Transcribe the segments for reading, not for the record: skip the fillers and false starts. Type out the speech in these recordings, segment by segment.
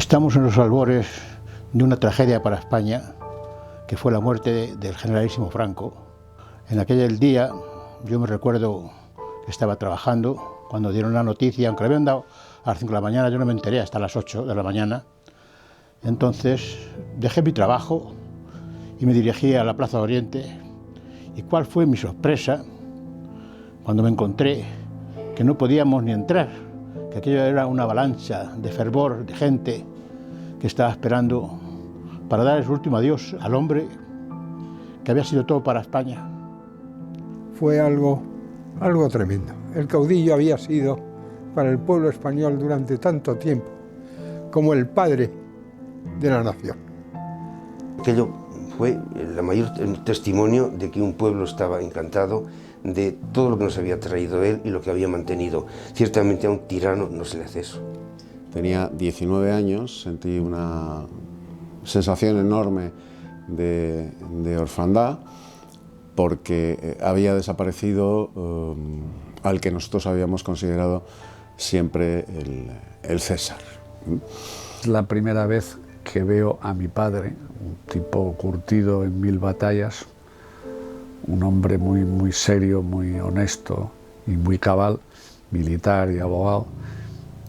Estamos en los albores de una tragedia para España, que fue la muerte del generalísimo Franco. En aquel día, yo me recuerdo que estaba trabajando, cuando dieron la noticia, aunque la habían dado a las 5 de la mañana, yo no me enteré hasta las 8 de la mañana. Entonces dejé mi trabajo y me dirigí a la Plaza de Oriente. ¿Y cuál fue mi sorpresa cuando me encontré que no podíamos ni entrar, que aquello era una avalancha de fervor, de gente que estaba esperando para dar su último adiós al hombre que había sido todo para España? Fue algo tremendo. El caudillo había sido para el pueblo español durante tanto tiempo como el padre de la nación. Aquello fue el mayor testimonio de que un pueblo estaba encantado de todo lo que nos había traído él y lo que había mantenido. Ciertamente a un tirano no se le hace eso. Tenía 19 años, sentí una sensación enorme de orfandad porque había desaparecido al que nosotros habíamos considerado siempre el César. Es la primera vez que veo a mi padre, un tipo curtido en 1000 batallas, un hombre muy serio, muy honesto y muy cabal, militar y abogado,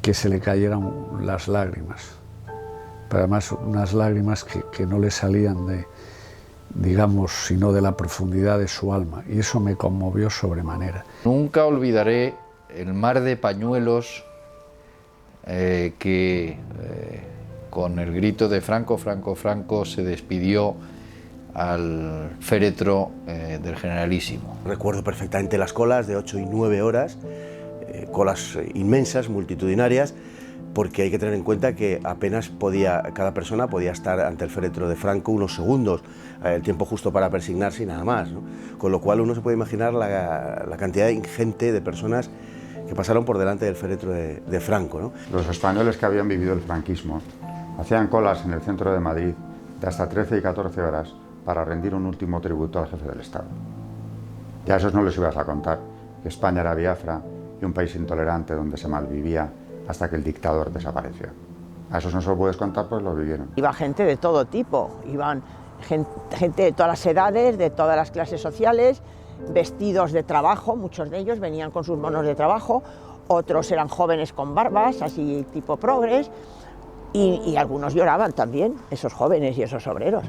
que se le cayeran las lágrimas. Pero además unas lágrimas que no le salían de, digamos, sino de la profundidad de su alma, y eso me conmovió sobremanera. Nunca olvidaré el mar de pañuelos que con el grito de Franco, Franco, Franco se despidió al féretro del generalísimo. Recuerdo perfectamente las colas de 8 y 9 horas, colas inmensas, multitudinarias, porque hay que tener en cuenta que apenas cada persona podía estar ante el féretro de Franco unos segundos, el tiempo justo para persignarse y nada más, ¿no? Con lo cual uno se puede imaginar la cantidad ingente de personas que pasaron por delante del féretro de Franco, ¿no? Los españoles que habían vivido el franquismo hacían colas en el centro de Madrid de hasta 13 y 14 horas para rendir un último tributo al jefe del Estado. Ya a esos no les ibas a contar que España era Biafra y un país intolerante donde se malvivía hasta que el dictador desapareció. A esos no se lo puedes contar, pues lo vivieron. Iba gente de todo tipo, iban gente de todas las edades, de todas las clases sociales, vestidos de trabajo, muchos de ellos venían con sus monos de trabajo, otros eran jóvenes con barbas, así tipo progres, y algunos lloraban también, esos jóvenes y esos obreros.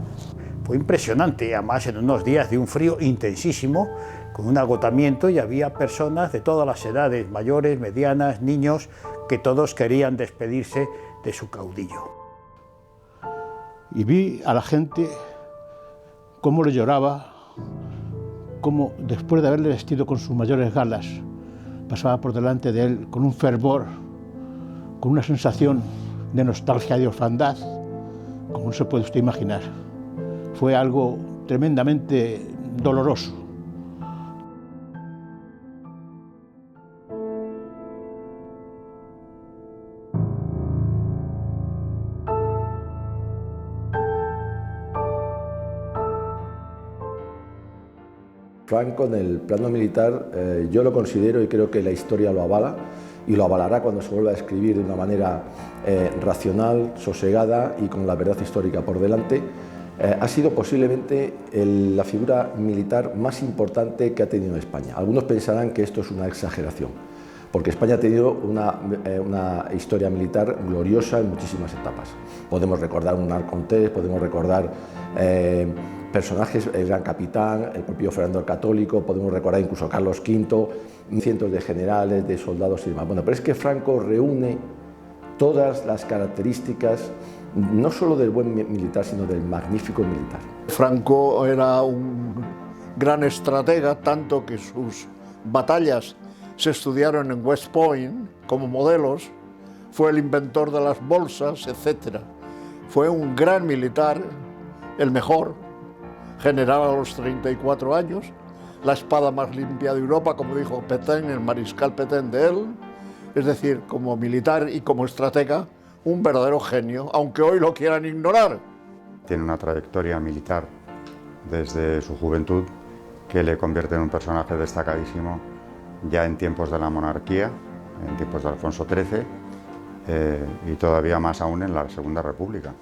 Fue impresionante, además en unos días de un frío intensísimo, con un agotamiento, y había personas de todas las edades, mayores, medianas, niños, que todos querían despedirse de su caudillo. Y vi a la gente cómo le lloraba, cómo después de haberle vestido con sus mayores galas, pasaba por delante de él con un fervor, con una sensación de nostalgia, de orfandad, como no se puede usted imaginar. Fue algo tremendamente doloroso. Franco, en el plano militar, yo lo considero, y creo que la historia lo avala, y lo avalará cuando se vuelva a escribir de una manera racional, sosegada y con la verdad histórica por delante, ha sido posiblemente la figura militar más importante que ha tenido España. Algunos pensarán que esto es una exageración, porque España ha tenido una historia militar gloriosa en muchísimas etapas. Podemos recordar un Arcontés, podemos recordar personajes, el Gran Capitán, el propio Fernando el Católico, podemos recordar incluso Carlos V, cientos de generales, de soldados y demás. Bueno, pero es que Franco reúne todas las características, no solo del buen militar, sino del magnífico militar. Franco era un gran estratega, tanto que sus batallas se estudiaron en West Point como modelos, fue el inventor de las bolsas, etc. Fue un gran militar, el mejor, general a los 34 años, la espada más limpia de Europa, como dijo Pétain, el mariscal Pétain de él, es decir, como militar y como estratega, un verdadero genio, aunque hoy lo quieran ignorar. Tiene una trayectoria militar desde su juventud que le convierte en un personaje destacadísimo ya en tiempos de la monarquía, en tiempos de Alfonso XIII, y todavía más aún en la Segunda República.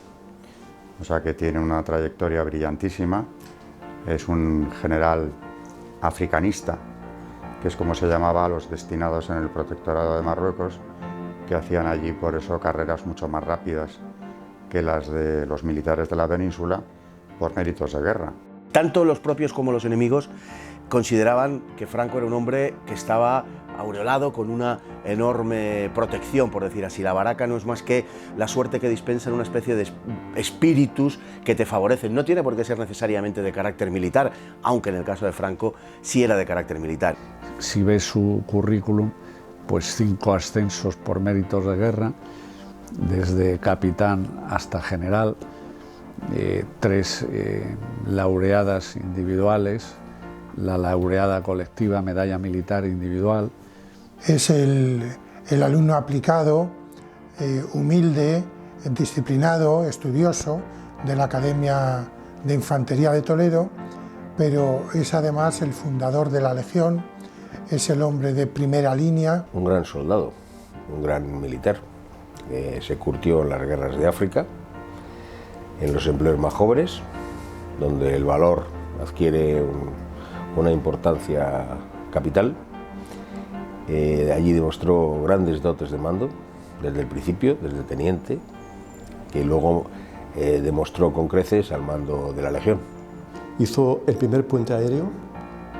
O sea que tiene una trayectoria brillantísima, es un general africanista, que es como se llamaba a los destinados en el protectorado de Marruecos, que hacían allí por eso carreras mucho más rápidas que las de los militares de la península por méritos de guerra. Tanto los propios como los enemigos consideraban que Franco era un hombre que estaba aureolado con una enorme protección, por decir así. La baraca no es más que la suerte que dispensa en una especie de espíritus que te favorecen. No tiene por qué ser necesariamente de carácter militar, aunque en el caso de Franco sí era de carácter militar. Si ves su currículum, pues 5 ascensos por méritos de guerra, desde capitán hasta general, 3 laureadas individuales, la laureada colectiva, medalla militar individual. Es el alumno aplicado, humilde, disciplinado, estudioso de la Academia de Infantería de Toledo, pero es además el fundador de la Legión, es el hombre de primera línea. Un gran soldado, un gran militar, se curtió en las guerras de África, en los empleos más jóvenes, donde el valor adquiere una importancia capital. Allí demostró grandes dotes de mando, desde el principio, desde teniente, que luego demostró con creces al mando de la Legión. Hizo el primer puente aéreo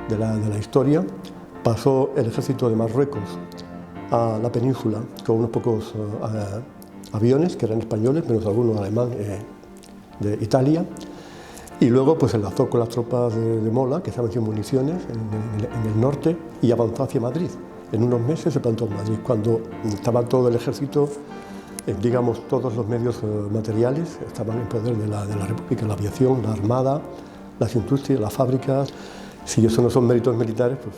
de la historia, pasó el ejército de Marruecos a la península con unos pocos aviones que eran españoles, menos algunos alemán de Italia, y luego pues enlazó con las tropas de Mola, que estaban sin municiones en el norte, y avanzó hacia Madrid. En unos meses se plantó en Madrid, cuando estaba todo el ejército, digamos todos los medios materiales estaban en poder de la República, la aviación, la armada, las industrias, las fábricas. Si eso no son méritos militares, pues...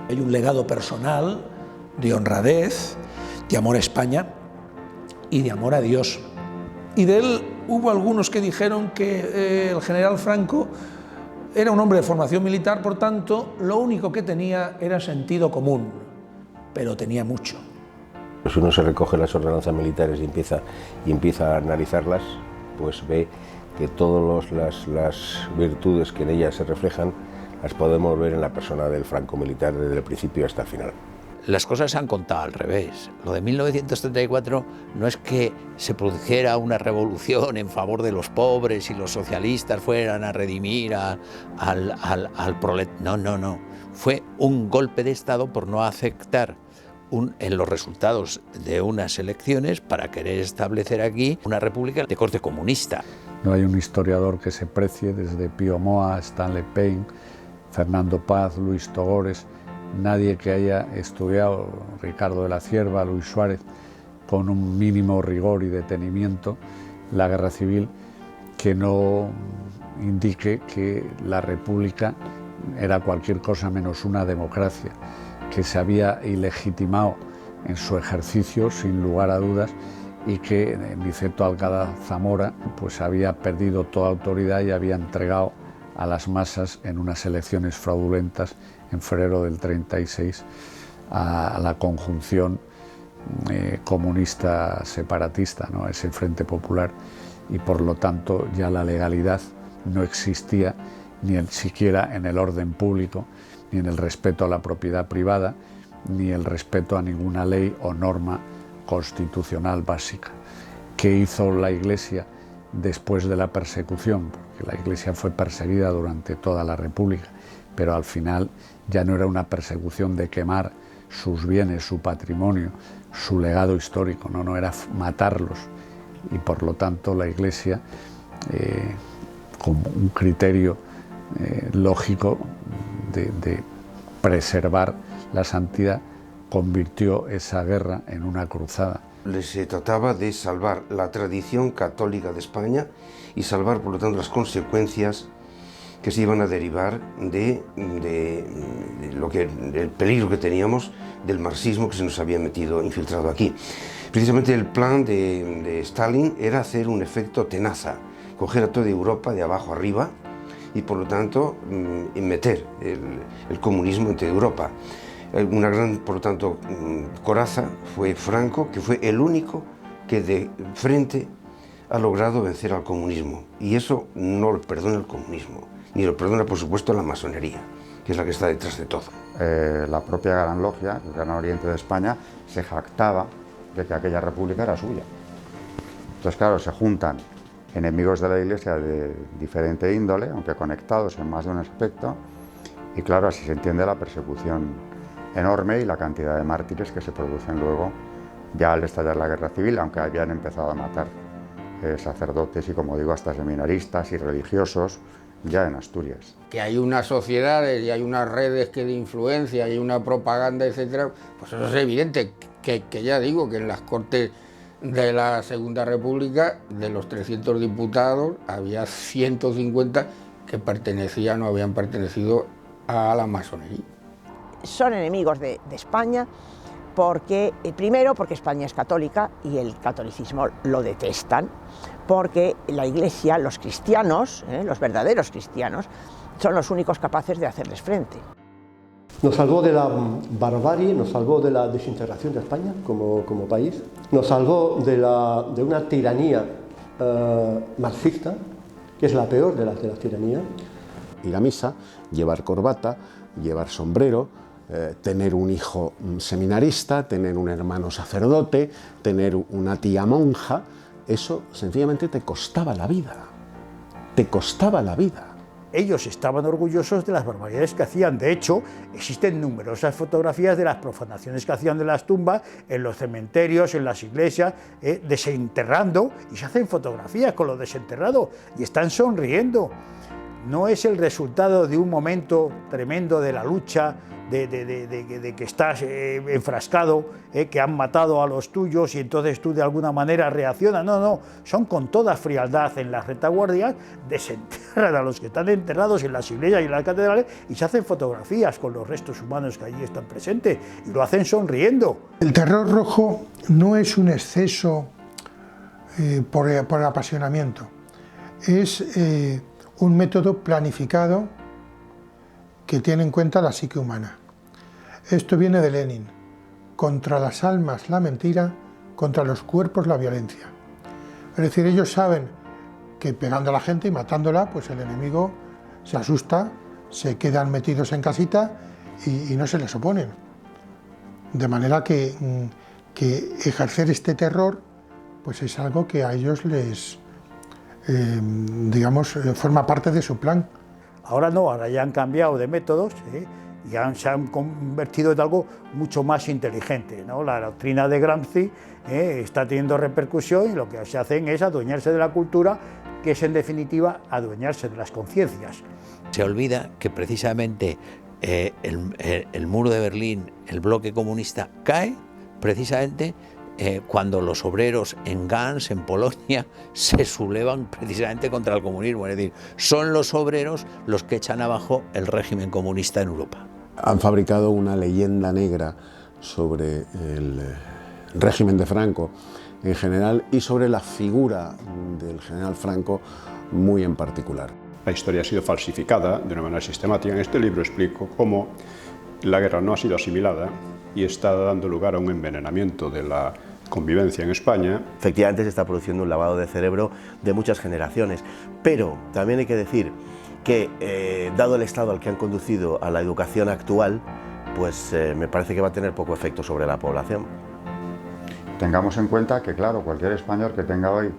Hay un legado personal de honradez, de amor a España y de amor a Dios. Y de él hubo algunos que dijeron que el general Franco era un hombre de formación militar, por tanto, lo único que tenía era sentido común, pero tenía mucho. Si uno se recoge las ordenanzas militares y empieza a analizarlas, pues ve que todas las virtudes que en ellas se reflejan las podemos ver en la persona del Franco militar desde el principio hasta el final. Las cosas se han contado al revés. Lo de 1934 no es que se produjera una revolución en favor de los pobres y los socialistas fueran a redimir al proletariado. No. Fue un golpe de Estado por no aceptar en los resultados de unas elecciones para querer establecer aquí una república de corte comunista. No hay un historiador que se precie, desde Pío Moa, Stanley Payne, Fernando Paz, Luis Togores, nadie que haya estudiado, Ricardo de la Cierva, Luis Suárez, con un mínimo rigor y detenimiento la guerra civil, que no indique que la república era cualquier cosa menos una democracia, que se había ilegitimado en su ejercicio sin lugar a dudas y que Niceto Alcalá Zamora pues había perdido toda autoridad y había entregado a las masas en unas elecciones fraudulentas en febrero del 36 a la conjunción comunista separatista, ¿no? Ese Frente Popular, y por lo tanto ya la legalidad no existía ni siquiera en el orden público, ni en el respeto a la propiedad privada, ni el respeto a ninguna ley o norma constitucional básica. ¿Qué hizo la Iglesia después de la persecución? Porque la Iglesia fue perseguida durante toda la República, pero al final ya no era una persecución de quemar sus bienes, su patrimonio, su legado histórico, no era matarlos, y por lo tanto la Iglesia, como un criterio lógico de preservar la santidad, convirtió esa guerra en una cruzada. Se trataba de salvar la tradición católica de España y salvar, por lo tanto, las consecuencias que se iban a derivar del peligro que teníamos del marxismo que se nos había infiltrado aquí. Precisamente el plan de Stalin era hacer un efecto tenaza, coger a toda Europa de abajo arriba y por lo tanto meter el comunismo en toda Europa. Una gran, por lo tanto, coraza fue Franco, que fue el único que de frente ha logrado vencer al comunismo. Y eso no lo perdona el comunismo, ni lo perdona, por supuesto, la masonería, que es la que está detrás de todo. La propia Gran Logia, el Gran Oriente de España, se jactaba de que aquella república era suya. Entonces, claro, se juntan enemigos de la Iglesia de diferente índole, aunque conectados en más de un aspecto, y claro, así se entiende la persecución enorme y la cantidad de mártires que se producen luego ya al estallar la guerra civil, aunque habían empezado a matar sacerdotes y, como digo, hasta seminaristas y religiosos ya en Asturias. Que hay unas sociedades y hay unas redes de influencia y una propaganda, etcétera, pues eso es evidente, que ya digo que en las Cortes de la Segunda República, de los 300 diputados, había 150 que pertenecían o habían pertenecido a la masonería. Son enemigos de España porque, primero, porque España es católica y el catolicismo lo detestan, porque la Iglesia, los cristianos, los verdaderos cristianos, son los únicos capaces de hacerles frente. Nos salvó de la barbarie, nos salvó de la desintegración de España como país, nos salvó de una tiranía marxista, que es la peor de las tiranías. Ir a misa, llevar corbata, llevar sombrero, tener un hijo seminarista, tener un hermano sacerdote, tener una tía monja, eso sencillamente te costaba la vida, te costaba la vida. Ellos estaban orgullosos de las barbaridades que hacían. De hecho, existen numerosas fotografías de las profanaciones que hacían de las tumbas en los cementerios, en las iglesias, desenterrando, y se hacen fotografías con los desenterrados y están sonriendo. No es el resultado de un momento tremendo de la lucha, de que estás enfrascado, que han matado a los tuyos y entonces tú de alguna manera reaccionas. No, no, son con toda frialdad en las retaguardias, desenterran a los que están enterrados en las iglesias y en las catedrales y se hacen fotografías con los restos humanos que allí están presentes y lo hacen sonriendo. El terror rojo no es un exceso por apasionamiento, es un método planificado que tiene en cuenta la psique humana. Esto viene de Lenin: contra las almas la mentira, contra los cuerpos la violencia. Es decir, ellos saben que pegando a la gente y matándola, pues el enemigo se asusta, se quedan metidos en casita y no se les oponen. De manera que ejercer este terror pues es algo que a ellos les, forma parte de su plan. Ahora no, ahora ya han cambiado de métodos y se han convertido en algo mucho más inteligente, ¿no? La doctrina de Gramsci está teniendo repercusión y lo que se hacen es adueñarse de la cultura, que es en definitiva adueñarse de las conciencias. Se olvida que precisamente el muro de Berlín, el bloque comunista, cae precisamente cuando los obreros en Gans, en Polonia, se sublevan precisamente contra el comunismo. Es decir, son los obreros los que echan abajo el régimen comunista en Europa. Han fabricado una leyenda negra sobre el régimen de Franco en general y sobre la figura del general Franco muy en particular. La historia ha sido falsificada de una manera sistemática. En este libro explico cómo la guerra no ha sido asimilada y está dando lugar a un envenenamiento de la convivencia en España. Efectivamente se está produciendo un lavado de cerebro de muchas generaciones, pero también hay que decir que dado el estado al que han conducido a la educación actual, pues me parece que va a tener poco efecto sobre la población. Tengamos en cuenta que, claro, cualquier español que tenga hoy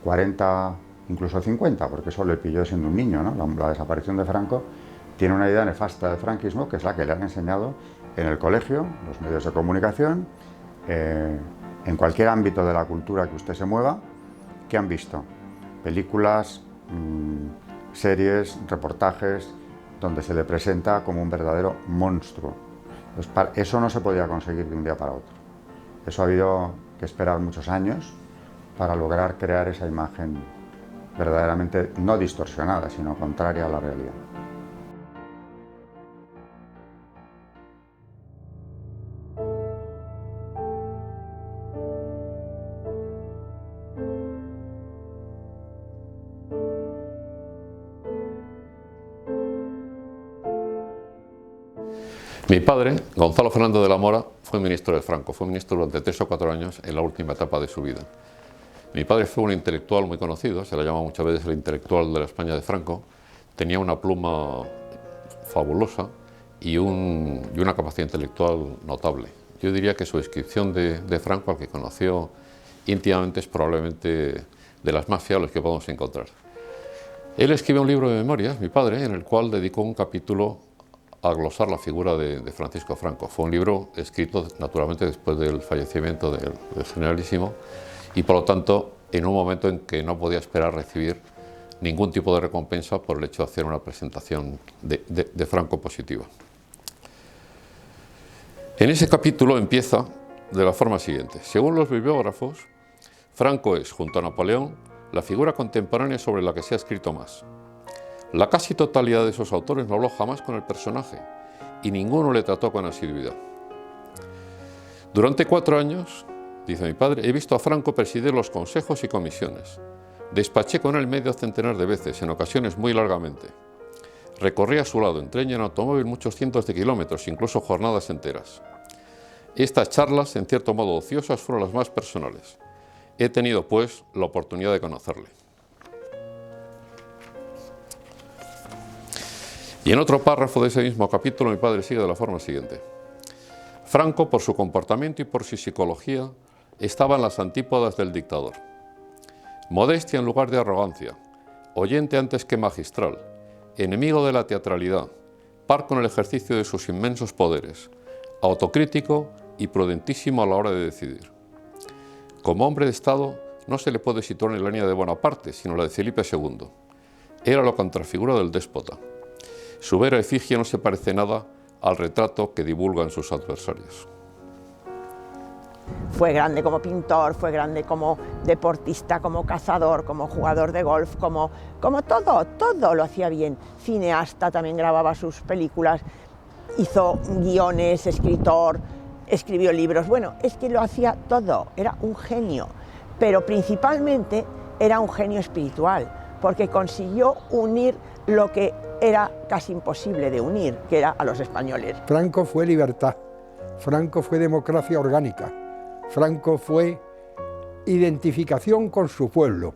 40, incluso 50, porque eso le pilló siendo un niño, ¿no? La desaparición de Franco, tiene una idea nefasta del franquismo, que es la que le han enseñado en el colegio, los medios de comunicación, en cualquier ámbito de la cultura que usted se mueva. ¿Qué han visto? Películas, series, reportajes, donde se le presenta como un verdadero monstruo. Pues eso no se podía conseguir de un día para otro. Eso ha habido que esperar muchos años para lograr crear esa imagen verdaderamente no distorsionada, sino contraria a la realidad. Mi padre, Gonzalo Fernández de la Mora, fue ministro de Franco, fue ministro durante 3 o 4 años en la última etapa de su vida. Mi padre fue un intelectual muy conocido, se le llama muchas veces el intelectual de la España de Franco, tenía una pluma fabulosa y una capacidad intelectual notable. Yo diría que su descripción de Franco, al que conoció íntimamente, es probablemente de las más fiables que podemos encontrar. Él escribió un libro de memorias, mi padre, en el cual dedicó un capítulo a glosar la figura de Francisco Franco. Fue un libro escrito naturalmente después del fallecimiento del generalísimo y por lo tanto en un momento en que no podía esperar recibir ningún tipo de recompensa por el hecho de hacer una presentación de Franco positiva. En ese capítulo empieza de la forma siguiente. Según los bibliógrafos, Franco es, junto a Napoleón, la figura contemporánea sobre la que se ha escrito más. La casi totalidad de esos autores no habló jamás con el personaje y ninguno le trató con asiduidad. Durante 4 años, dice mi padre, he visto a Franco presidir los consejos y comisiones. Despaché con él medio centenar de veces, en ocasiones muy largamente. Recorrí a su lado en tren y en automóvil muchos cientos de kilómetros, incluso jornadas enteras. Estas charlas, en cierto modo ociosas, fueron las más personales. He tenido, pues, la oportunidad de conocerle. Y en otro párrafo de ese mismo capítulo, mi padre sigue de la forma siguiente. Franco, por su comportamiento y por su psicología, estaba en las antípodas del dictador. Modestia en lugar de arrogancia, oyente antes que magistral, enemigo de la teatralidad, par con el ejercicio de sus inmensos poderes, autocrítico y prudentísimo a la hora de decidir. Como hombre de Estado, no se le puede situar en la línea de Bonaparte, sino la de Felipe II. Era la contrafigura del déspota. Su vera efigie no se parece nada al retrato que divulgan sus adversarios. Fue grande como pintor, fue grande como deportista, como cazador, como jugador de golf, como todo lo hacía bien. Cineasta, también grababa sus películas, hizo guiones, escritor, escribió libros. Bueno, es que lo hacía todo, era un genio, pero principalmente era un genio espiritual, porque consiguió unir lo que era casi imposible de unir, que era a los españoles. Franco fue libertad, Franco fue democracia orgánica, Franco fue identificación con su pueblo,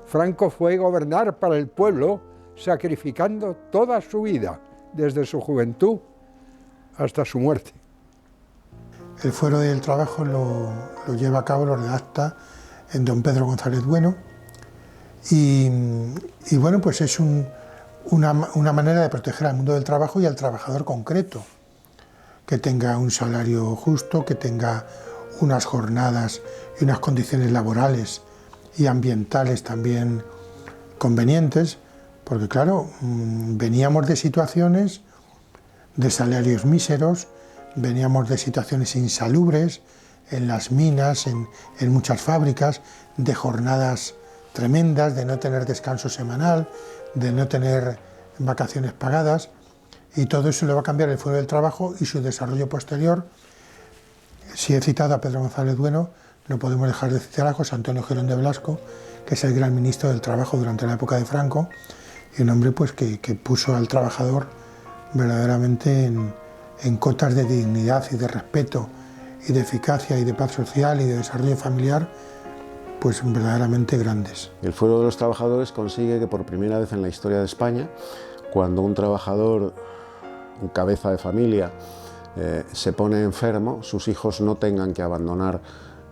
Franco fue gobernar para el pueblo, sacrificando toda su vida, desde su juventud hasta su muerte. El Fuero del Trabajo lo lleva a cabo, lo redacta en don Pedro González Bueno y bueno, pues es una manera de proteger al mundo del trabajo y al trabajador concreto, que tenga un salario justo, que tenga unas jornadas y unas condiciones laborales y ambientales también convenientes, porque claro, veníamos de situaciones de salarios míseros, veníamos de situaciones insalubres en las minas, en muchas fábricas, de jornadas tremendas, de no tener descanso semanal, de no tener vacaciones pagadas, y todo eso le va a cambiar el Fuero del Trabajo y su desarrollo posterior. Si he citado a Pedro González Bueno, no podemos dejar de citar a José Antonio Girón de Blasco, que es el gran ministro del Trabajo durante la época de Franco, y un hombre pues, que puso al trabajador verdaderamente en cotas de dignidad y de respeto y de eficacia y de paz social y de desarrollo familiar, pues verdaderamente grandes. El Fuero de los Trabajadores consigue que por primera vez en la historia de España, cuando un trabajador, un cabeza de familia, se pone enfermo, sus hijos no tengan que abandonar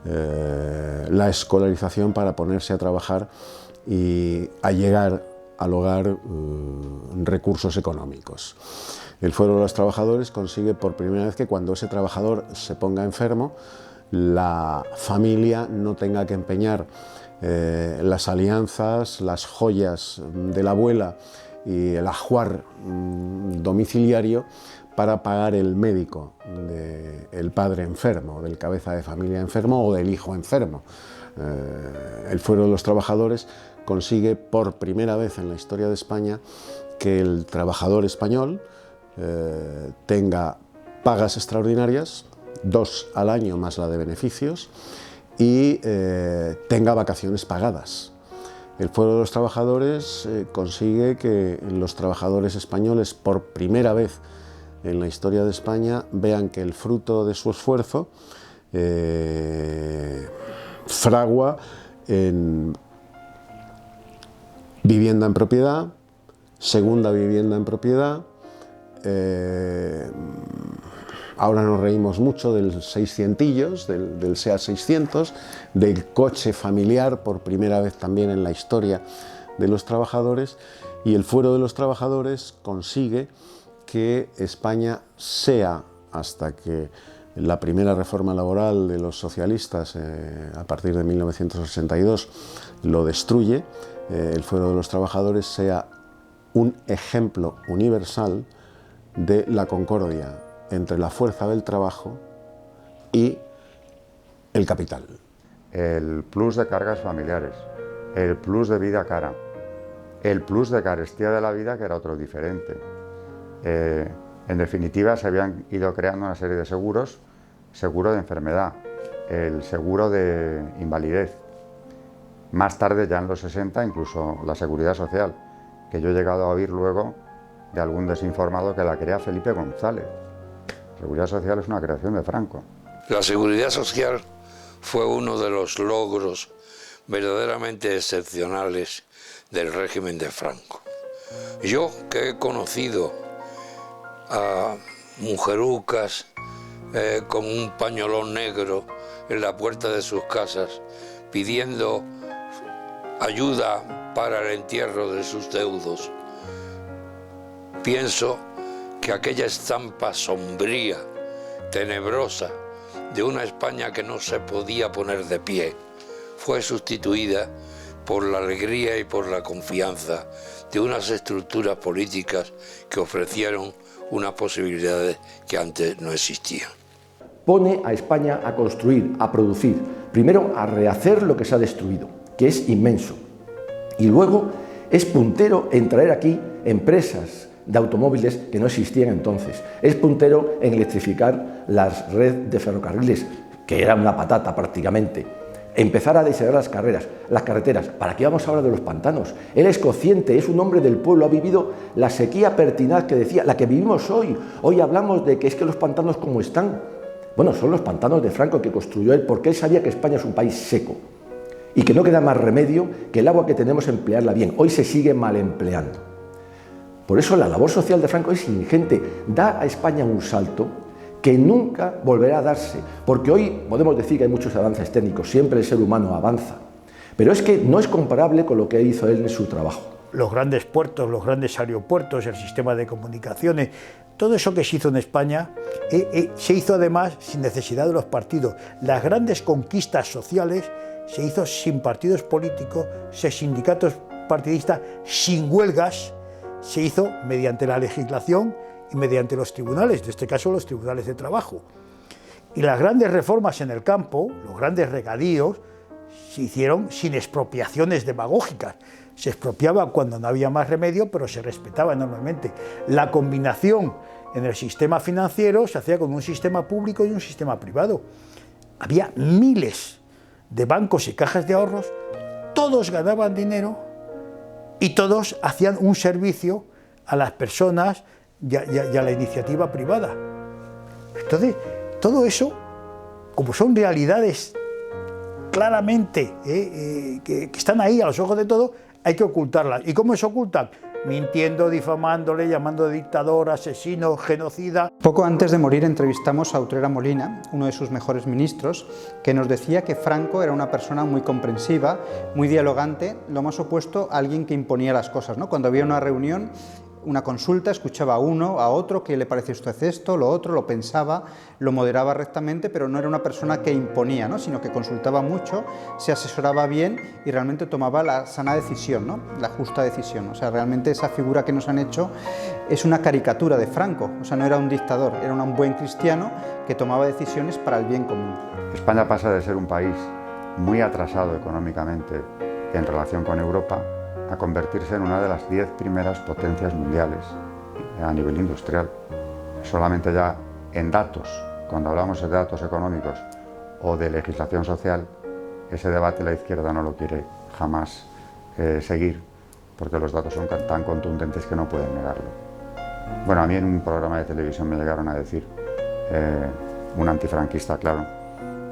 la escolarización para ponerse a trabajar y allegar al hogar recursos económicos. El Fuero de los Trabajadores consigue por primera vez que cuando ese trabajador se ponga enfermo, la familia no tenga que empeñar las alianzas, las joyas de la abuela y el ajuar domiciliario para pagar el médico del padre enfermo, del cabeza de familia enfermo o del hijo enfermo. El Fuero de los Trabajadores consigue por primera vez en la historia de España que el trabajador español tenga pagas extraordinarias, 2 al año más la de beneficios, y tenga vacaciones pagadas. El Fuero de los Trabajadores consigue que los trabajadores españoles por primera vez en la historia de España vean que el fruto de su esfuerzo fragua en vivienda en propiedad, segunda vivienda en propiedad. Ahora nos reímos mucho del 600, del SEAT 600, del coche familiar por primera vez también en la historia de los trabajadores, y el Fuero de los Trabajadores consigue que España sea, hasta que la primera reforma laboral de los socialistas a partir de 1962 lo destruye, el Fuero de los Trabajadores sea un ejemplo universal de la concordia entre la fuerza del trabajo y el capital. El plus de cargas familiares, el plus de vida cara, el plus de carestía de la vida, que era otro diferente. En definitiva, se habían ido creando una serie de seguros: seguro de enfermedad, el seguro de invalidez. Más tarde, ya en los 60, incluso la seguridad social, que yo he llegado a oír luego de algún desinformado que la crea Felipe González. La seguridad social es una creación de Franco. La seguridad social fue uno de los logros verdaderamente excepcionales del régimen de Franco. Yo, que he conocido a mujerucas con un pañolón negro en la puerta de sus casas pidiendo ayuda para el entierro de sus deudos, pienso que aquella estampa sombría, tenebrosa, de una España que no se podía poner de pie, fue sustituida por la alegría y por la confianza de unas estructuras políticas que ofrecieron unas posibilidades que antes no existían. Pone a España a construir, a producir, primero a rehacer lo que se ha destruido, que es inmenso, y luego es puntero en traer aquí empresas de automóviles que no existían entonces, es puntero en electrificar la red de ferrocarriles, que era una patata prácticamente, empezar a diseñar las carreteras. ¿Para qué vamos a hablar de los pantanos? Él es consciente, es un hombre del pueblo, ha vivido la sequía pertinaz que decía, la que vivimos hoy. Hoy hablamos de que es que los pantanos como están. Bueno, son los pantanos de Franco que construyó él, porque él sabía que España es un país seco y que no queda más remedio que el agua que tenemos emplearla bien. Hoy se sigue mal empleando. Por eso la labor social de Franco es ingente, da a España un salto que nunca volverá a darse, porque hoy podemos decir que hay muchos avances técnicos, siempre el ser humano avanza, pero es que no es comparable con lo que hizo él en su trabajo. Los grandes puertos, los grandes aeropuertos, el sistema de comunicaciones, todo eso que se hizo en España se hizo además sin necesidad de los partidos. Las grandes conquistas sociales se hizo sin partidos políticos, sin sindicatos partidistas, sin huelgas, se hizo mediante la legislación y mediante los tribunales, en este caso los tribunales de trabajo. Y las grandes reformas en el campo, los grandes regadíos, se hicieron sin expropiaciones demagógicas. Se expropiaba cuando no había más remedio, pero se respetaba enormemente. La combinación en el sistema financiero se hacía con un sistema público y un sistema privado. Había miles de bancos y cajas de ahorros, todos ganaban dinero y todos hacían un servicio a las personas y a la iniciativa privada. Entonces, todo eso, como son realidades claramente que están ahí a los ojos de todos, hay que ocultarlas. ¿Y cómo se ocultan? Mintiendo, difamándole, llamando de dictador, asesino, genocida. Poco antes de morir entrevistamos a Utrera Molina, uno de sus mejores ministros, que nos decía que Franco era una persona muy comprensiva, muy dialogante, lo más opuesto a alguien que imponía las cosas, ¿no? Cuando había una reunión, una consulta, escuchaba a uno, a otro, ¿qué le parece a usted esto, lo otro? Lo pensaba, lo moderaba rectamente, pero no era una persona que imponía, ¿no? Sino que consultaba mucho, se asesoraba bien y realmente tomaba la sana decisión, ¿no? La justa decisión. O sea, realmente esa figura que nos han hecho es una caricatura de Franco. O sea, no era un dictador, era un buen cristiano que tomaba decisiones para el bien común. España pasa de ser un país muy atrasado económicamente en relación con Europa a convertirse en una de las 10 primeras potencias mundiales a nivel industrial. Solamente ya en datos, cuando hablamos de datos económicos o de legislación social, ese debate la izquierda no lo quiere jamás seguir, porque los datos son tan contundentes que no pueden negarlo. Bueno, a mí en un programa de televisión me llegaron a decir, un antifranquista, claro,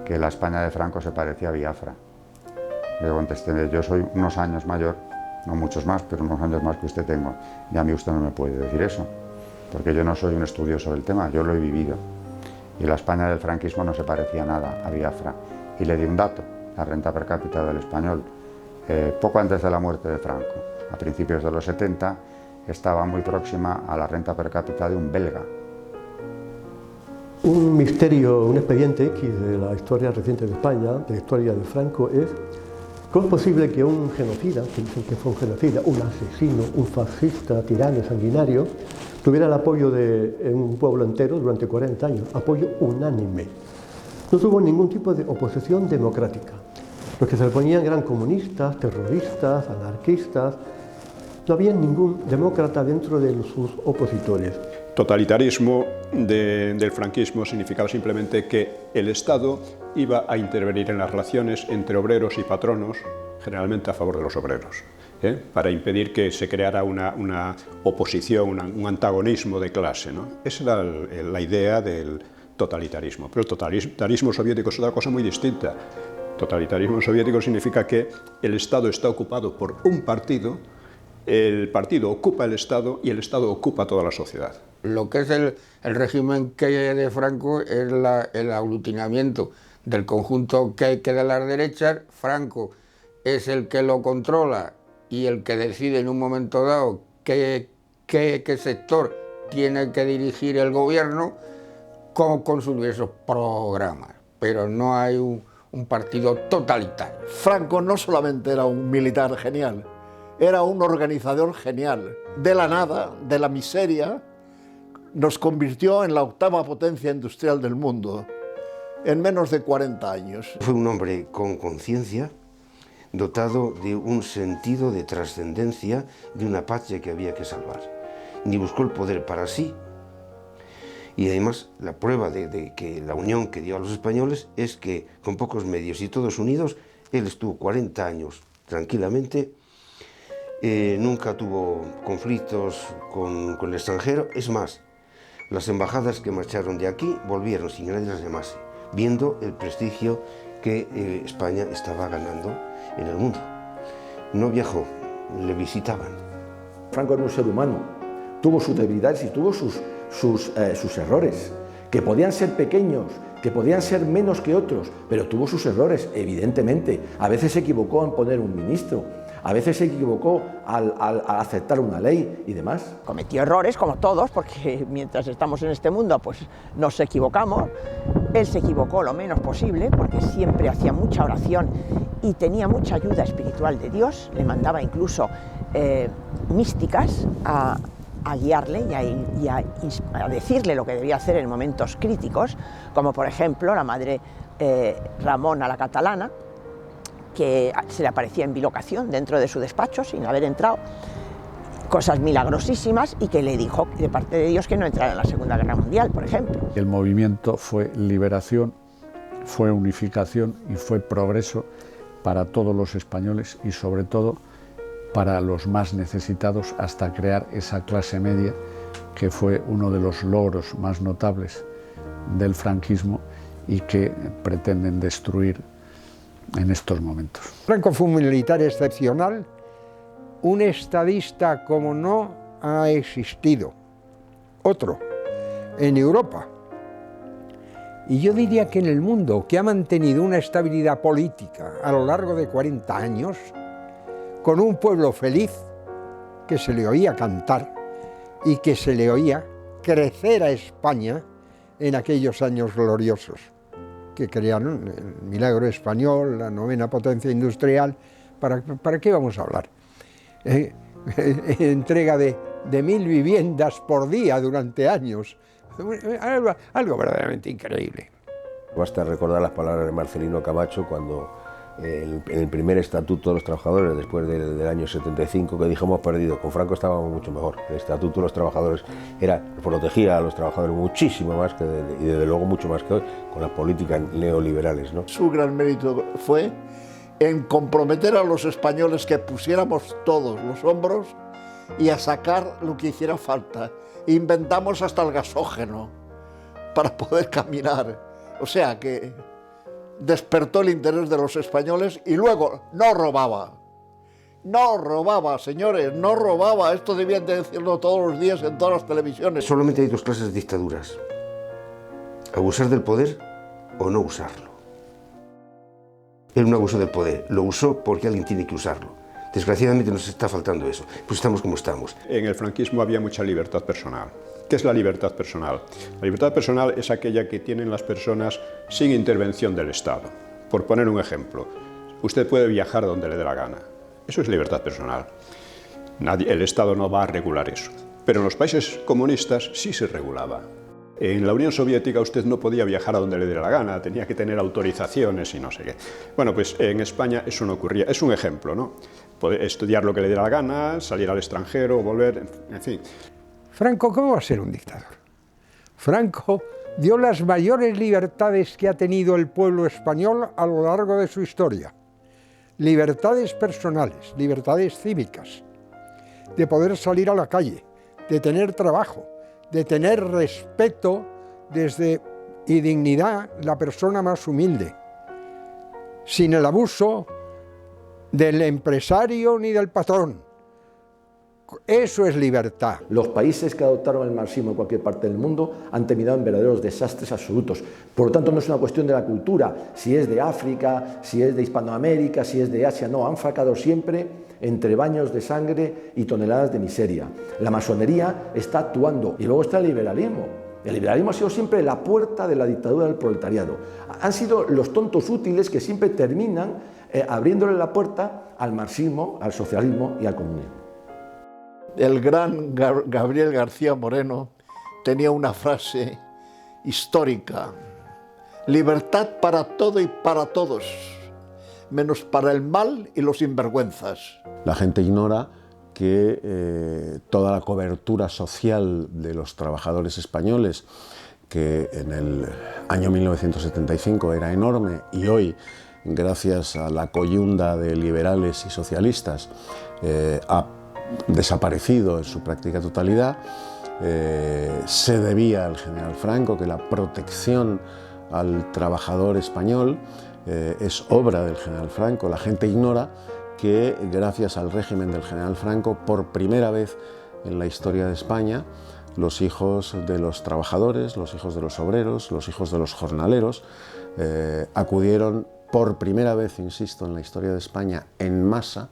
que la España de Franco se parecía a Biafra. Le contesté, yo soy unos años mayor, no muchos más, pero unos años más que usted tengo, y a mí usted no me puede decir eso, porque yo no soy un estudioso del tema, yo lo he vivido. Y la España del franquismo no se parecía nada a Biafra. Y le di un dato, la renta per cápita del español, poco antes de la muerte de Franco, a principios de los 70, estaba muy próxima a la renta per cápita de un belga. Un misterio, un expediente X de la historia reciente de España, de la historia de Franco, es cómo es posible que un genocida, que dicen que fue un genocida, un asesino, un fascista, tirano, sanguinario, tuviera el apoyo de un pueblo entero durante 40 años, apoyo unánime. No tuvo ningún tipo de oposición democrática. Los que se le ponían eran comunistas, terroristas, anarquistas. No había ningún demócrata dentro de sus opositores. Totalitarismo del franquismo significaba simplemente que el Estado iba a intervenir en las relaciones entre obreros y patronos, generalmente a favor de los obreros, para impedir que se creara una oposición, un antagonismo de clase, ¿no? Esa era la idea del totalitarismo. Pero el totalitarismo soviético es otra cosa muy distinta. Totalitarismo soviético significa que el Estado está ocupado por un partido, el partido ocupa el Estado y el Estado ocupa toda la sociedad. Lo que es el régimen de Franco es el aglutinamiento del conjunto que de las derechas. Franco es el que lo controla y el que decide en un momento dado qué sector tiene que dirigir el gobierno con sus diversos programas, pero no hay un partido totalitario. Franco no solamente era un militar genial, era un organizador genial. De la nada, de la miseria, nos convirtió en la 8ª potencia industrial del mundo en menos de 40 años. Fue un hombre con conciencia, dotado de un sentido de trascendencia de una patria que había que salvar. Ni buscó el poder para sí, y además la prueba de que la unión que dio a los españoles es que con pocos medios y todos unidos, él estuvo 40 años tranquilamente, nunca tuvo conflictos con el extranjero. Es más, las embajadas que marcharon de aquí volvieron sin que nadie las llamase, viendo el prestigio que España estaba ganando en el mundo. No viajó, le visitaban. Franco era un ser humano, tuvo sus debilidades y tuvo sus errores, que podían ser pequeños, que podían ser menos que otros, pero tuvo sus errores, evidentemente. A veces se equivocó en poner un ministro, a veces se equivocó al aceptar una ley y demás. Cometió errores, como todos, porque mientras estamos en este mundo, pues nos equivocamos. Él se equivocó lo menos posible, porque siempre hacía mucha oración y tenía mucha ayuda espiritual de Dios. Le mandaba incluso místicas a guiarle y a decirle lo que debía hacer en momentos críticos, como por ejemplo la madre Ramona la Catalana, que se le aparecía en bilocación dentro de su despacho sin haber entrado, cosas milagrosísimas, y que le dijo de parte de Dios que no entrara en la Segunda Guerra Mundial, por ejemplo. El movimiento fue liberación, fue unificación y fue progreso para todos los españoles y sobre todo para los más necesitados, hasta crear esa clase media que fue uno de los logros más notables del franquismo y que pretenden destruir en estos momentos. Franco fue un militar excepcional, un estadista como no ha existido otro en Europa. Y yo diría que en el mundo, que ha mantenido una estabilidad política a lo largo de 40 años, con un pueblo feliz que se le oía cantar y que se le oía crecer a España en aquellos años gloriosos que crearon el milagro español, la 9ª potencia industrial. ¿Para qué vamos a hablar? Entrega de 1000 viviendas por día durante años. Algo verdaderamente increíble. Basta recordar las palabras de Marcelino Camacho cuando en el primer estatuto de los trabajadores, después del año 75, que dijo: hemos perdido, con Franco estábamos mucho mejor. El estatuto de los trabajadores protegía a los trabajadores muchísimo más y desde luego mucho más que hoy, con las políticas neoliberales, ¿no? Su gran mérito fue en comprometer a los españoles que pusiéramos todos los hombros y a sacar lo que hiciera falta. Inventamos hasta el gasógeno para poder caminar. O sea que despertó el interés de los españoles y luego no robaba. No robaba, señores, no robaba. Esto debían de decirlo todos los días en todas las televisiones. Solamente hay dos clases de dictaduras: abusar del poder o no usarlo. Él no abusó del poder, lo usó porque alguien tiene que usarlo. Desgraciadamente nos está faltando eso, pues estamos como estamos. En el franquismo había mucha libertad personal. ¿Qué es la libertad personal? La libertad personal es aquella que tienen las personas sin intervención del Estado. Por poner un ejemplo, usted puede viajar donde le dé la gana. Eso es libertad personal. El Estado no va a regular eso. Pero en los países comunistas sí se regulaba. En la Unión Soviética usted no podía viajar a donde le diera la gana, tenía que tener autorizaciones y no sé qué. Bueno, pues en España eso no ocurría. Es un ejemplo, ¿no? Poder estudiar lo que le diera la gana, salir al extranjero, volver, en fin. Franco, ¿cómo va a ser un dictador? Franco dio las mayores libertades que ha tenido el pueblo español a lo largo de su historia. Libertades personales, libertades cívicas, de poder salir a la calle, de tener trabajo, de tener respeto y dignidad, la persona más humilde, sin el abuso del empresario ni del patrón. Eso es libertad. Los países que adoptaron el marxismo en cualquier parte del mundo han terminado en verdaderos desastres absolutos. Por lo tanto, no es una cuestión de la cultura, si es de África, si es de Hispanoamérica, si es de Asia, no, han fracasado siempre entre baños de sangre y toneladas de miseria. La masonería está actuando y luego está el liberalismo. El liberalismo ha sido siempre la puerta de la dictadura del proletariado. Han sido los tontos útiles que siempre terminan abriéndole la puerta al marxismo, al socialismo y al comunismo. El gran Gabriel García Moreno tenía una frase histórica: libertad para todo y para todos, menos para el mal y los sinvergüenzas. La gente ignora que toda la cobertura social de los trabajadores españoles, que en el año 1975 era enorme y hoy, gracias a la coyunda de liberales y socialistas, ha desaparecido en su práctica totalidad, se debía al general Franco, que la protección al trabajador español es obra del general Franco. La gente ignora que gracias al régimen del general Franco, por primera vez en la historia de España, los hijos de los trabajadores, los hijos de los obreros, los hijos de los jornaleros acudieron por primera vez, insisto, en la historia de España en masa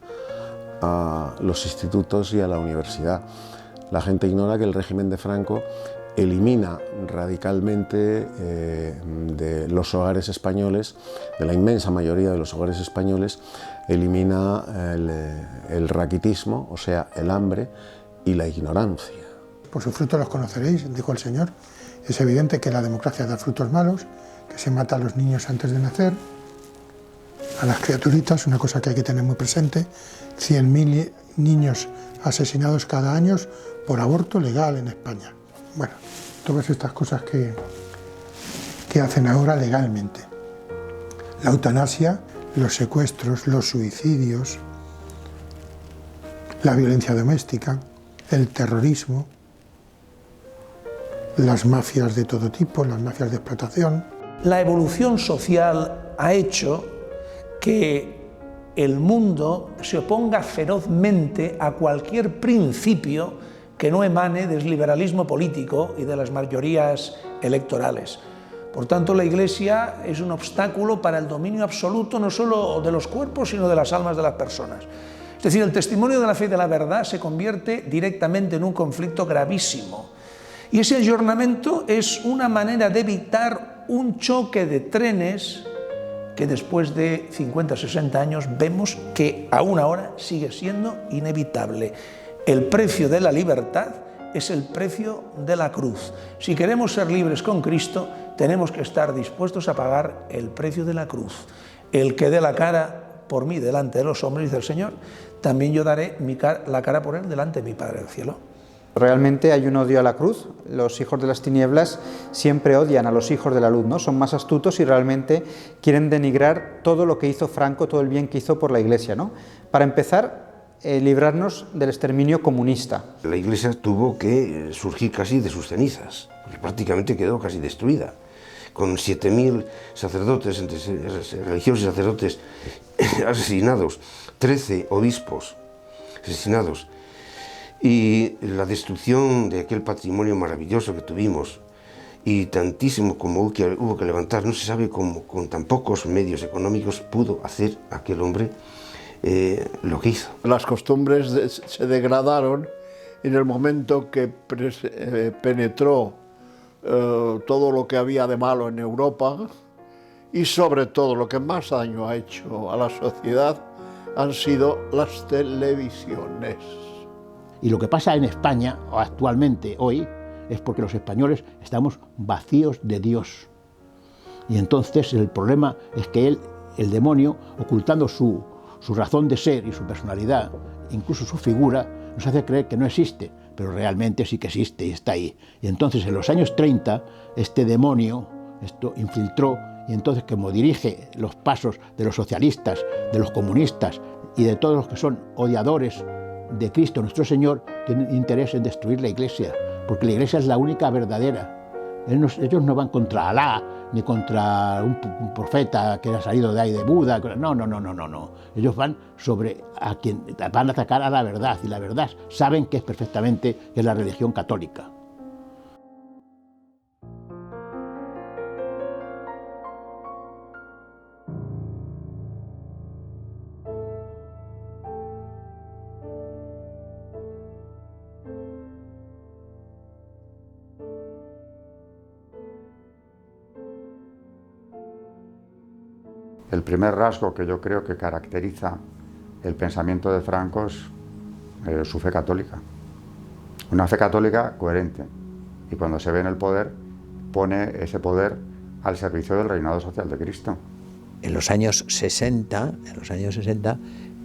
a los institutos y a la universidad. La gente ignora que el régimen de Franco elimina radicalmente de los hogares españoles, de la inmensa mayoría de los hogares españoles, elimina el raquitismo, o sea, el hambre y la ignorancia. Por sus frutos los conoceréis, dijo el Señor. Es evidente que la democracia da frutos malos, que se mata a los niños antes de nacer, a las criaturitas, una cosa que hay que tener muy presente. 100.000 niños asesinados cada año por aborto legal en España. Bueno, todas estas cosas que hacen ahora legalmente. La eutanasia, los secuestros, los suicidios, la violencia doméstica, el terrorismo, las mafias de todo tipo, las mafias de explotación. La evolución social ha hecho que el mundo se oponga ferozmente a cualquier principio que no emane del liberalismo político y de las mayorías electorales. Por tanto, la Iglesia es un obstáculo para el dominio absoluto no solo de los cuerpos, sino de las almas de las personas. Es decir, el testimonio de la fe y de la verdad se convierte directamente en un conflicto gravísimo. Y ese ayornamiento es una manera de evitar un choque de trenes que después de 50 o 60 años vemos que aún ahora sigue siendo inevitable. El precio de la libertad es el precio de la cruz. Si queremos ser libres con Cristo, tenemos que estar dispuestos a pagar el precio de la cruz. El que dé la cara por mí delante de los hombres, dice el Señor, también yo daré la cara por él delante de mi Padre del cielo. Realmente hay un odio a la cruz. Los hijos de las tinieblas siempre odian a los hijos de la luz, ¿no? Son más astutos y realmente quieren denigrar todo lo que hizo Franco, todo el bien que hizo por la Iglesia, ¿no? Para empezar, librarnos del exterminio comunista. La Iglesia tuvo que surgir casi de sus cenizas, porque prácticamente quedó casi destruida, con 7.000 sacerdotes, entre religiosos y sacerdotes asesinados, 13 obispos asesinados, y la destrucción de aquel patrimonio maravilloso que tuvimos, y tantísimo como hubo que levantar, no se sabe cómo con tan pocos medios económicos pudo hacer aquel hombre lo que hizo. Las costumbres se degradaron en el momento que penetró todo lo que había de malo en Europa, y sobre todo lo que más daño ha hecho a la sociedad han sido las televisiones. Y lo que pasa en España actualmente, hoy, es porque los españoles estamos vacíos de Dios. Y entonces el problema es que el demonio, ocultando su razón de ser y su personalidad, incluso su figura, nos hace creer que no existe, pero realmente sí que existe y está ahí. Y entonces en los años 30, este demonio infiltró, y entonces como dirige los pasos de los socialistas, de los comunistas y de todos los que son odiadores de Cristo nuestro Señor, tienen interés en destruir la Iglesia, porque la Iglesia es la única verdadera. Ellos no van contra Alá, ni contra un profeta que ha salido de ahí de Buda, no. Ellos van van a atacar a la verdad, y la verdad saben que es perfectamente que es la religión católica. El primer rasgo que yo creo que caracteriza el pensamiento de Franco es su fe católica. Una fe católica coherente, y cuando se ve en el poder, pone ese poder al servicio del reinado social de Cristo. En los años 60,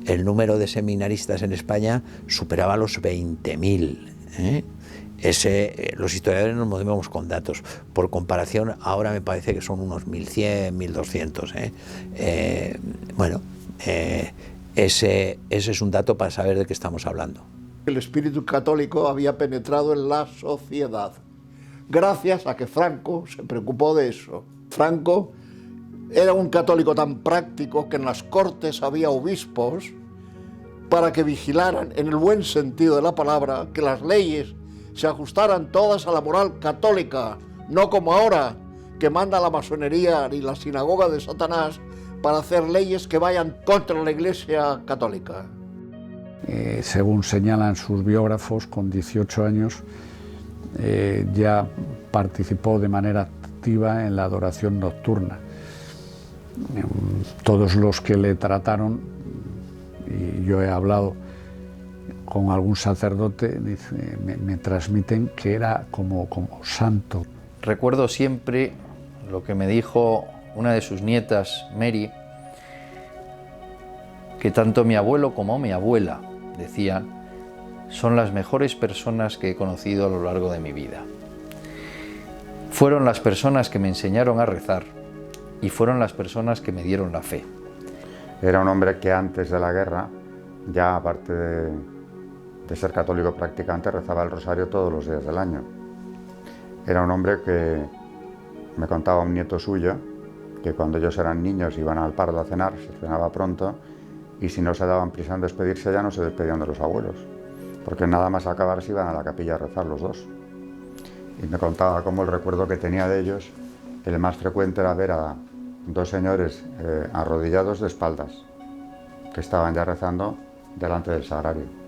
el número de seminaristas en España superaba los 20.000. Los historiadores nos movemos con datos. Por comparación, ahora me parece que son unos 1.100, 1.200. Ese es un dato para saber de qué estamos hablando. El espíritu católico había penetrado en la sociedad, gracias a que Franco se preocupó de eso. Franco era un católico tan práctico que en las cortes había obispos para que vigilaran, en el buen sentido de la palabra, que las leyes se ajustaran todas a la moral católica, no como ahora, que manda la masonería y la sinagoga de Satanás para hacer leyes que vayan contra la Iglesia católica. Según señalan sus biógrafos, con 18 años ya participó de manera activa en la adoración nocturna. Todos los que le trataron, y yo he hablado con algún sacerdote, me transmiten que era como santo. Recuerdo siempre lo que me dijo una de sus nietas, Mary, que tanto mi abuelo como mi abuela, decían, son las mejores personas que he conocido a lo largo de mi vida. Fueron las personas que me enseñaron a rezar y fueron las personas que me dieron la fe. Era un hombre que antes de la guerra, ya aparte de ser católico practicante, rezaba el rosario todos los días del año. Era un hombre que me contaba un nieto suyo que cuando ellos eran niños iban al Pardo a cenar, se cenaba pronto, y si no se daban prisa en despedirse ya no se despedían de los abuelos, porque nada más acabar se iban a la capilla a rezar los dos. Y me contaba cómo el recuerdo que tenía de ellos, el más frecuente era ver a dos señores arrodillados de espaldas, que estaban ya rezando delante del sagrario.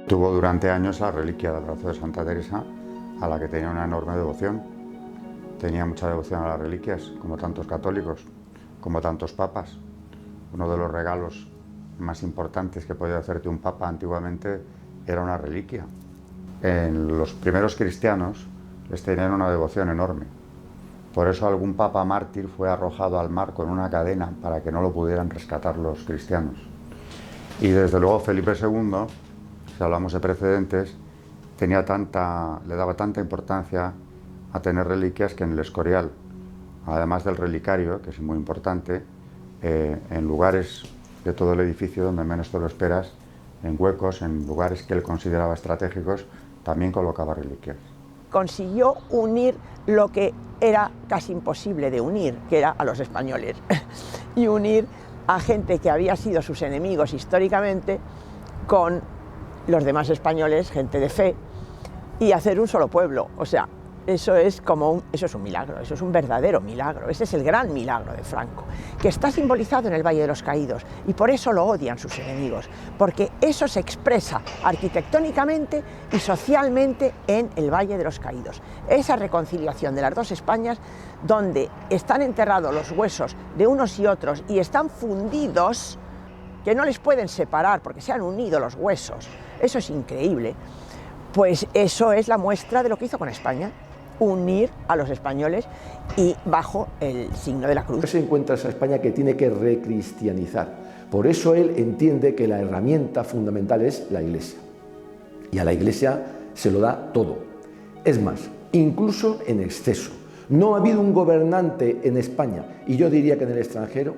Tuvo durante años la reliquia del brazo de Santa Teresa, a la que tenía una enorme devoción. Tenía mucha devoción a las reliquias, como tantos católicos, como tantos papas. Uno de los regalos más importantes que podía hacerte un papa antiguamente era una reliquia. En los primeros cristianos les tenían una devoción enorme. Por eso algún papa mártir fue arrojado al mar con una cadena para que no lo pudieran rescatar los cristianos. Y desde luego Felipe II, si hablamos de precedentes, le daba tanta importancia a tener reliquias que en el Escorial, además del relicario, que es muy importante, en lugares de todo el edificio donde menos te lo esperas, en huecos, en lugares que él consideraba estratégicos, también colocaba reliquias. Consiguió unir lo que era casi imposible de unir, que era a los españoles, y unir a gente que había sido sus enemigos históricamente con los demás españoles, gente de fe, y hacer un solo pueblo. O sea, eso es un milagro, eso es un verdadero milagro. Ese es el gran milagro de Franco, que está simbolizado en el Valle de los Caídos, y por eso lo odian sus enemigos, porque eso se expresa arquitectónicamente y socialmente en el Valle de los Caídos. Esa reconciliación de las dos Españas, donde están enterrados los huesos de unos y otros y están fundidos, que no les pueden separar porque se han unido los huesos. Eso es increíble. Pues eso es la muestra de lo que hizo con España, unir a los españoles y bajo el signo de la cruz. Se encuentra esa España que tiene que recristianizar. Por eso él entiende que la herramienta fundamental es la Iglesia. Y a la Iglesia se lo da todo. Es más, incluso en exceso. No ha habido un gobernante en España, y yo diría que en el extranjero,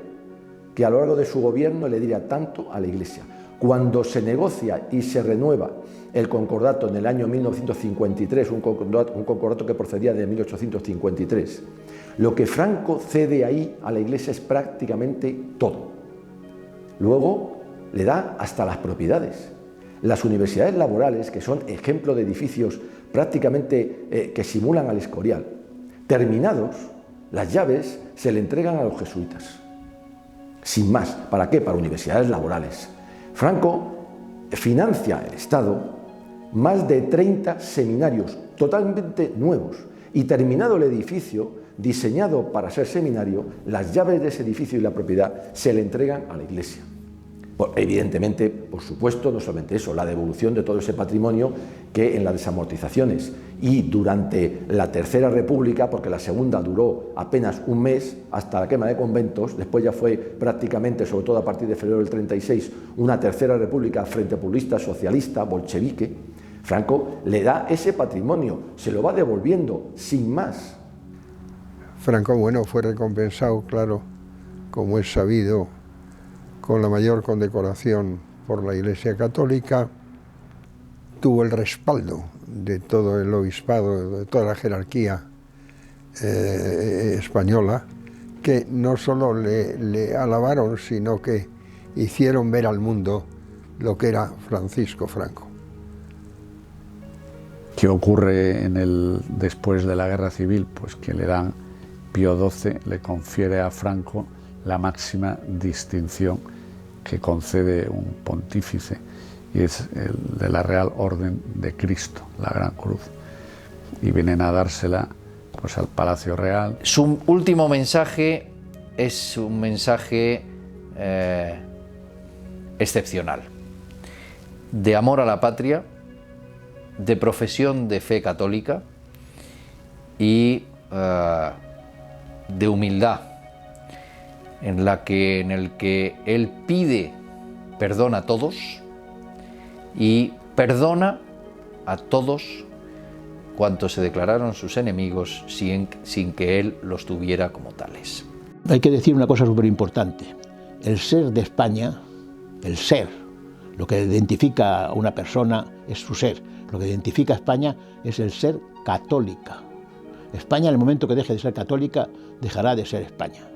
que a lo largo de su gobierno le diera tanto a la Iglesia. Cuando se negocia y se renueva el concordato en el año 1953, un concordato que procedía de 1853, lo que Franco cede ahí a la Iglesia es prácticamente todo. Luego le da hasta las propiedades. Las universidades laborales, que son ejemplo de edificios prácticamente que simulan al Escorial, terminados, las llaves se le entregan a los jesuitas. Sin más, ¿para qué? Para universidades laborales. Franco financia el Estado más de 30 seminarios totalmente nuevos, y terminado el edificio, diseñado para ser seminario, las llaves de ese edificio y la propiedad se le entregan a la Iglesia. Evidentemente, por supuesto, no solamente eso, la devolución de todo ese patrimonio que en las desamortizaciones y durante la Tercera República, porque la segunda duró apenas un mes hasta la quema de conventos, después ya fue prácticamente, sobre todo a partir de febrero del 36, una Tercera República frente populista, socialista, bolchevique. Franco le da ese patrimonio, se lo va devolviendo sin más. Franco, bueno, fue recompensado, claro, como es sabido, con la mayor condecoración por la Iglesia Católica. Tuvo el respaldo de todo el obispado, de toda la jerarquía española, que no solo le alabaron, sino que hicieron ver al mundo lo que era Francisco Franco. ¿Qué ocurre después de la Guerra Civil? Pues que le dan, Pío XII le confiere a Franco la máxima distinción que concede un pontífice, y es el de la Real Orden de Cristo, la Gran Cruz, y vienen a dársela pues al Palacio Real. Su último mensaje es un mensaje excepcional, de amor a la patria, de profesión de fe católica y de humildad, en el que él pide perdón a todos y perdona a todos cuantos se declararon sus enemigos sin que él los tuviera como tales. Hay que decir una cosa súper importante. El ser de España, el ser, lo que identifica a una persona es su ser. Lo que identifica a España es el ser católica. España, en el momento que deje de ser católica, dejará de ser España.